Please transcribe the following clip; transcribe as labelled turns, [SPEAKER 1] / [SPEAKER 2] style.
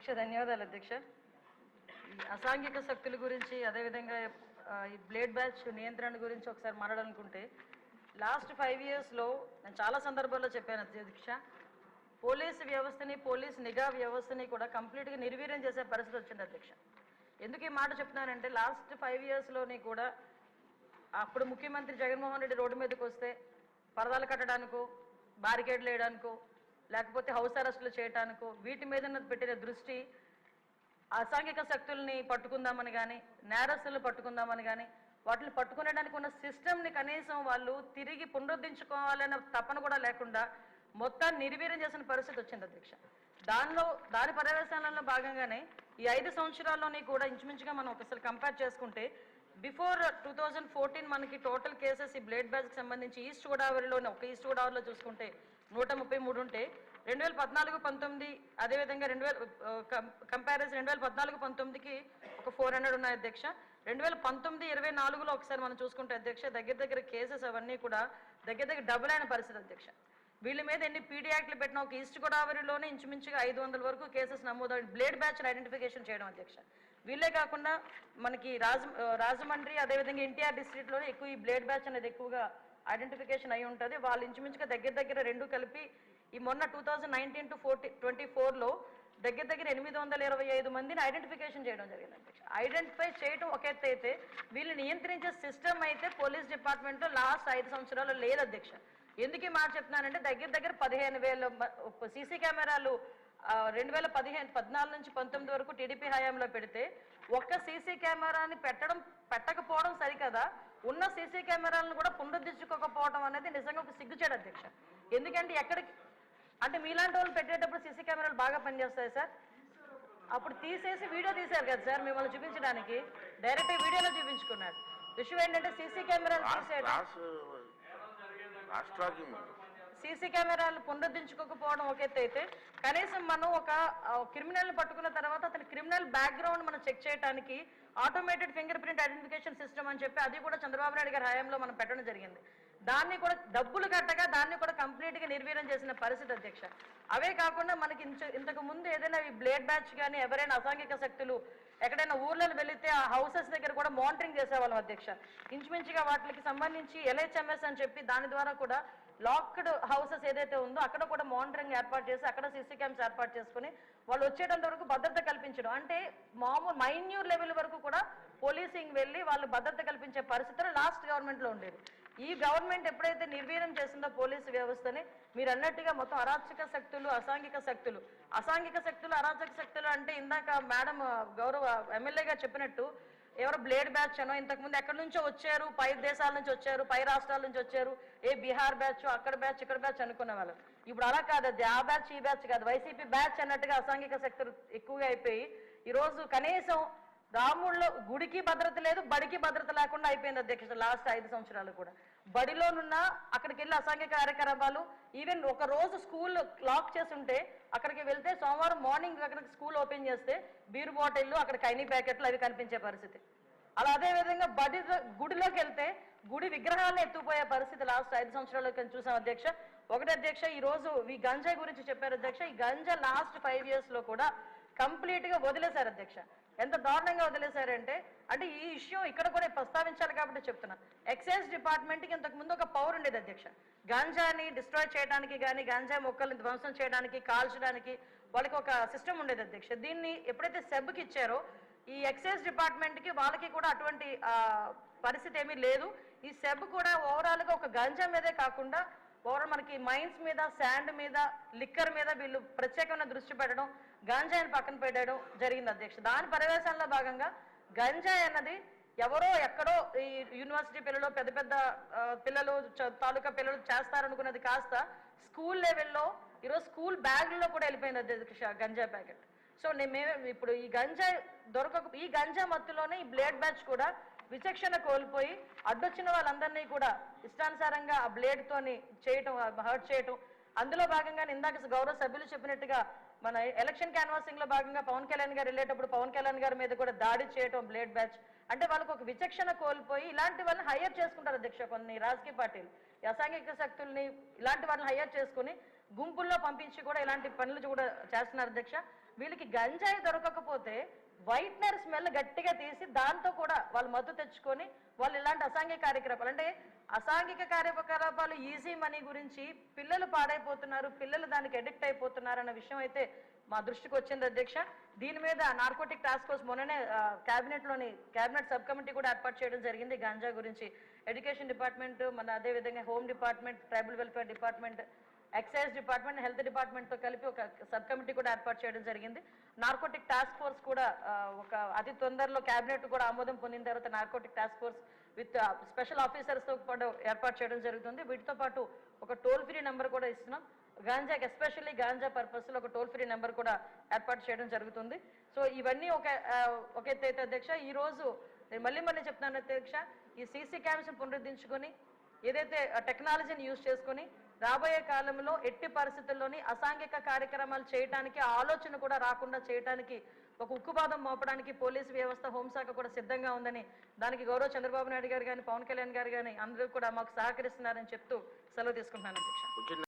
[SPEAKER 1] అధ్యక్ష ధన్యవాదాలు అధ్యక్ష. అసాంఘిక శక్తుల గురించి అదేవిధంగా ఈ బ్లేడ్ బ్యాచ్ నియంత్రణ గురించి ఒకసారి మాట్లాడాలనుకుంటే లాస్ట్ 5 yearsలో నేను చాలా సందర్భాల్లో చెప్పాను అధ్యక్ష, పోలీసు వ్యవస్థని పోలీస్ నిఘా వ్యవస్థని కూడా కంప్లీట్గా నిర్వీర్యం చేసే పరిస్థితి వచ్చింది అధ్యక్ష. ఎందుకు ఈ మాట చెప్తున్నానంటే లాస్ట్ 5 yearsలోని కూడా అప్పుడు ముఖ్యమంత్రి జగన్మోహన్ రెడ్డి రోడ్డు మీదకి వస్తే పరదాలు కట్టడానికో బారికేడ్లు వేయడానికో లేకపోతే హౌస్ అరెస్టులు చేయడానికో వీటి మీద పెట్టిన దృష్టి అసాంఘిక శక్తుల్ని పట్టుకుందామని కానీ నేరస్తులు పట్టుకుందామని కానీ వాటిని పట్టుకునేడానికి ఉన్న సిస్టమ్ని కనీసం వాళ్ళు తిరిగి పునరుద్ధరించుకోవాలనే తపన కూడా లేకుండా మొత్తాన్ని నిర్వీర్యం చేసిన పరిస్థితి వచ్చింది అధ్యక్ష. దాని పర్యవేక్షణలో భాగంగానే ఈ 5 సంవత్సరాల్లోని కూడా ఇంచుమించుగా మనం ఒకసారి కంపేర్ చేసుకుంటే బిఫోర్ 2014 మనకి టోటల్ కేసెస్ ఈ బ్లేడ్ బ్యాచ్కి సంబంధించి ఈస్ట్ గోదావరిలోనే ఒక ఈస్ట్ గోదావరిలో చూసుకుంటే 133 ఉంటే 2014-19 అదేవిధంగా కంపారిజన్ 2014-19కి ఒక 400 ఉన్నాయి అధ్యక్ష. 2019-24లో ఒకసారి మనం చూసుకుంటే అధ్యక్ష దగ్గర కేసెస్ అవన్నీ కూడా దగ్గర డబుల్ అయిన పరిస్థితి అధ్యక్ష. వీళ్ళ మీద ఎన్ని పీడీ యాక్ట్లు పెట్టినా ఒక ఈస్ట్ గోదావరిలోనే ఇంచుమించుగా 500 వరకు కేసెస్ నమోదు బ్లేడ్ బ్యాచ్ని ఐడెంటిఫికేషన్ చేయడం అధ్యక్ష. వీళ్ళే కాకుండా మనకి రాజమండ్రి అదేవిధంగా ఎన్టీఆర్ డిస్ట్రిక్ట్లోనే ఎక్కువ ఈ బ్లేడ్ బ్యాచ్ అనేది ఎక్కువగా ఐడెంటిఫికేషన్ అయి ఉంటుంది. వాళ్ళు ఇంచుమించుగా దగ్గర రెండు కలిపి ఈ మొన్న 2019-24లో దగ్గర 825 మందిని ఐడెంటిఫికేషన్ చేయడం జరిగింది అధ్యక్ష. ఐడెంటిఫై చేయడం ఒక ఎత్తు అయితే వీళ్ళు నియంత్రించే సిస్టమ్ అయితే పోలీస్ డిపార్ట్మెంట్లో లాస్ట్ 5 సంవత్సరాలు లేదు అధ్యక్ష. ఎందుకు మాట చెప్తున్నానంటే దగ్గర 15,000 సీసీ కెమెరాలు 2014-19 వరకు టీడీపీ హయాంలో పెడితే ఒక్క సీసీ కెమెరాని పెట్టకపోవడం సరికదా, ఉన్న సీసీ కెమెరాలను కూడా పునరుద్ధరించుకోకపోవడం అనేది నిజంగా ఒక సిగ్గుచేడు అధ్యక్ష. ఎందుకంటే అంటే మీలాంటి వాళ్ళు పెట్టేటప్పుడు సీసీ కెమెరాలు బాగా పనిచేస్తాయి సార్. అప్పుడు తీసేసి వీడియో తీశారు కదా సార్, మిమ్మల్ని చూపించడానికి డైరెక్ట్ వీడియోలో చూపించుకున్నాడు. విషయం ఏంటంటే సీసీ కెమెరాలు తీసేయడం, సీసీ కెమెరాలు పునరుద్ధరించుకోకపోవడం ఒక ఎత్తు అయితే కనీసం మనం ఒక క్రిమినల్ని పట్టుకున్న తర్వాత అతని క్రిమినల్ బ్యాక్గ్రౌండ్ మనం చెక్ చేయడానికి automated finger print identification system అని చెప్పి అది కూడా చంద్రబాబు నాయుడు గారి హయాంలో మనం పెట్టడం జరిగింది. దాన్ని కూడా డబ్బులు కట్టగా దాన్ని కూడా కంప్లీట్గా నిర్వీర్యం చేసిన పరిస్థితి అధ్యక్ష. అవే కాకుండా మనకి ఇంతకు ముందు ఏదైనా ఈ బ్లేడ్ బ్యాచ్ కానీ ఎవరైనా అసాంఘిక శక్తులు ఎక్కడైనా ఊర్లలో వెళితే ఆ హౌసెస్ దగ్గర కూడా మానిటరింగ్ చేసేవాళ్ళం అధ్యక్ష. ఇంచుమించుగా వాటికి సంబంధించి ఎల్హెచ్ఎంఎస్ అని చెప్పి దాని ద్వారా కూడా లాక్డ్ హౌసెస్ ఏదైతే ఉందో అక్కడ కూడా మానిటరింగ్ ఏర్పాటు చేసి అక్కడ సీసీ క్యామ్స్ ఏర్పాటు చేసుకుని వాళ్ళు వచ్చేటంత వరకు భద్రత కల్పించడం, అంటే మామూలు మైన్యూర్ లెవెల్ వరకు కూడా పోలీసింగ్ వెళ్ళి వాళ్ళు భద్రత కల్పించే పరిస్థితులు లాస్ట్ గవర్నమెంట్లో ఉండేది. ఈ గవర్నమెంట్ ఎప్పుడైతే నిర్వీర్యం చేసిందో పోలీసు వ్యవస్థని మీరు అన్నట్టుగా మొత్తం అరాచక శక్తులు అసాంఘిక శక్తులు అరాచక శక్తులు అంటే ఇందాక మేడం గౌరవ ఎమ్మెల్యేగా చెప్పినట్టు ఎవరో బ్లేడ్ బ్యాచ్ అనో ఇంతకుముందు ఎక్కడి నుంచో వచ్చారు, పై దేశాల నుంచి వచ్చారు, పై రాష్ట్రాల నుంచి వచ్చారు, బీహార్ బ్యాచ్ అక్కడ బ్యాచ్ ఇక్కడ బ్యాచ్ అనుకునే వాళ్ళు. ఇప్పుడు అలా కాదు, అది ఆ బ్యాచ్ ఈ బ్యాచ్ కాదు, వైసీపీ బ్యాచ్ అన్నట్టుగా అసాంఘిక శక్తులు ఎక్కువగా అయిపోయి ఈరోజు కనీసం రాముల్లో గుడికి భద్రత లేదు, బడికి భద్రత లేకుండా అయిపోయింది అధ్యక్ష. లాస్ట్ 5 సంవత్సరాలు కూడా బడిలోనున్న అక్కడికి వెళ్ళి అసాంఘిక కార్యకలాపాలు, ఈవెన్ ఒక రోజు స్కూల్ లాక్ చేసి ఉంటే అక్కడికి వెళ్తే సోమవారం మార్నింగ్ అక్కడికి స్కూల్ ఓపెన్ చేస్తే బీరు బాటిళ్ళు అక్కడ కైనీ ప్యాకెట్లు అవి కనిపించే పరిస్థితి. అలా అదేవిధంగా గుడిలోకి వెళ్తే గుడి విగ్రహాలను ఎత్తుకుపోయే పరిస్థితి లాస్ట్ 5 సంవత్సరాలు చూసాం అధ్యక్ష. ఒకటి అధ్యక్ష, ఈరోజు ఈ గంజాయి గురించి చెప్పారు అధ్యక్ష. ఈ గంజా లాస్ట్ 5 yearsలో కూడా కంప్లీట్గా వదిలేశారు అధ్యక్ష. ఎంత దారుణంగా వదిలేశారంటే అంటే ఈ ఇష్యూ ఇక్కడ కూడా ప్రస్తావించాలి కాబట్టి చెప్తున్నా. ఎక్సైజ్ డిపార్ట్మెంట్కి ఇంతకుముందు ఒక పవర్ ఉండేది అధ్యక్ష, గాంజాని డిస్ట్రాయ్ చేయడానికి కానీ గాంజా మొక్కల్ని ధ్వంసం చేయడానికి కాల్చడానికి వాళ్ళకి ఒక సిస్టమ్ ఉండేది అధ్యక్ష. దీన్ని ఎప్పుడైతే సెబ్కి ఇచ్చారో ఈ ఎక్సైజ్ డిపార్ట్మెంట్కి వాళ్ళకి కూడా అటువంటి పరిస్థితి ఏమీ లేదు. ఈ సెబ్ కూడా ఓవరాల్గా ఒక గంజా మీదే కాకుండా ఓవరాల్ మనకి మైన్స్ మీద, శాండ్ మీద, లిక్కర్ మీద వీళ్ళు ప్రత్యేకమైన దృష్టి పెట్టడం, గంజాయిని పక్కన పెట్టడం జరిగింది అధ్యక్ష. దాని పర్యవేక్షణలో భాగంగా గంజాయి అన్నది ఎవరో ఎక్కడో ఈ యూనివర్సిటీ పిల్లలు పెద్ద పిల్లలు తాలూకా పిల్లలు చేస్తారనుకున్నది కాస్త స్కూల్ లెవెల్లో ఈరోజు స్కూల్ బ్యాగ్లలో కూడా వెళ్ళిపోయింది అధ్యక్ష గంజాయి ప్యాకెట్. సో మేము ఇప్పుడు ఈ గంజాయి ఈ గంజా మత్తులోనే ఈ బ్లేడ్ బ్యాచ్ కూడా విచక్షణ కోల్పోయి అడ్డొచ్చిన వాళ్ళందరినీ కూడా ఇష్టానుసారంగా ఆ బ్లేడ్తోని చేయటం, హర్ట్ చేయటం. అందులో భాగంగా ఇందాక గౌరవ సభ్యులు చెప్పినట్టుగా మన ఎలక్షన్ క్యాన్వాసింగ్లో భాగంగా పవన్ కళ్యాణ్ గారు వెళ్ళేటప్పుడు పవన్ కళ్యాణ్ గారి మీద కూడా దాడి చేయటం బ్లేడ్ బ్యాచ్. అంటే వాళ్ళకు ఒక విచక్షణ కోల్పోయి ఇలాంటి వాళ్ళని హైయర్ చేసుకుంటారు అధ్యక్ష. కొన్ని రాజకీయ పార్టీలు అసాంఘిక శక్తుల్ని ఇలాంటి వాళ్ళని హైయర్ చేసుకుని గుంపుల్లో పంపించి కూడా ఇలాంటి పనులు కూడా చేస్తున్నారు అధ్యక్ష. వీళ్ళకి గంజాయి దొరకకపోతే వైట్నర్ స్మెల్ గట్టిగా తీసి దాంతో కూడా వాళ్ళు మత్తు తెచ్చుకొని వాళ్ళు ఇలాంటి అసాంఘిక కార్యకలాపాలు, అంటే అసాంఘిక కార్యకలాపాలు ఈజీ మనీ గురించి పిల్లలు పాడైపోతున్నారు, పిల్లలు దానికి అడిక్ట్ అయిపోతున్నారు అన్న విషయం అయితే మా దృష్టికి వచ్చింది అధ్యక్ష. దీని మీద నార్కోటిక్ టాస్క్ ఫోర్స్ మొన్ననే క్యాబినెట్ సబ్ కమిటీ కూడా ఏర్పాటు చేయడం జరిగింది. గాంజా గురించి ఎడ్యుకేషన్ డిపార్ట్మెంట్, మన అదేవిధంగా home department, tribal welfare department, excise department, health department తో కలిపి ఒక సబ్ కమిటీ కూడా ఏర్పాటు చేయడం జరిగింది. నార్కోటిక్ టాస్క్ ఫోర్స్ కూడా ఒక అతి తొందరలో క్యాబినెట్ కూడా ఆమోదం పొందిన తర్వాత narcotic task force with special officers తో కూడా ఏర్పాటు చేయడం జరుగుతుంది. వీటితో పాటు ఒక టోల్ ఫ్రీ నెంబర్ కూడా ఇస్తున్నాం. గాంజాకి ఎస్పెషల్లీ గాంజా పర్పస్ లో ఒక టోల్ ఫ్రీ నెంబర్ కూడా ఏర్పాటు చేయడం జరుగుతుంది. సో ఇవన్నీ ఒక ఎత్తు అయితే అధ్యక్ష. ఈ రోజు నేను మళ్ళీ చెప్తున్నాను అధ్యక్ష, ఈ సీసీ క్యామ్స్ పునరుద్ధరించుకొని ఏదైతే టెక్నాలజీని యూజ్ చేసుకొని రాబోయే కాలంలో ఎట్టి పరిస్థితుల్లోని అసాంఘిక కార్యక్రమాలు చేయడానికి ఆలోచన కూడా రాకుండా చేయడానికి ఒక ఉక్కుపాదం మోపడానికి పోలీసు వ్యవస్థ, హోంశాఖ కూడా సిద్ధంగా ఉందని, దానికి గౌరవ చంద్రబాబు నాయుడు గారు కానీ, పవన్ కళ్యాణ్ గారు కానీ అందరూ కూడా మాకు సహకరిస్తున్నారని చెప్తూ సెలవు తీసుకుంటున్నాను అధ్యక్ష.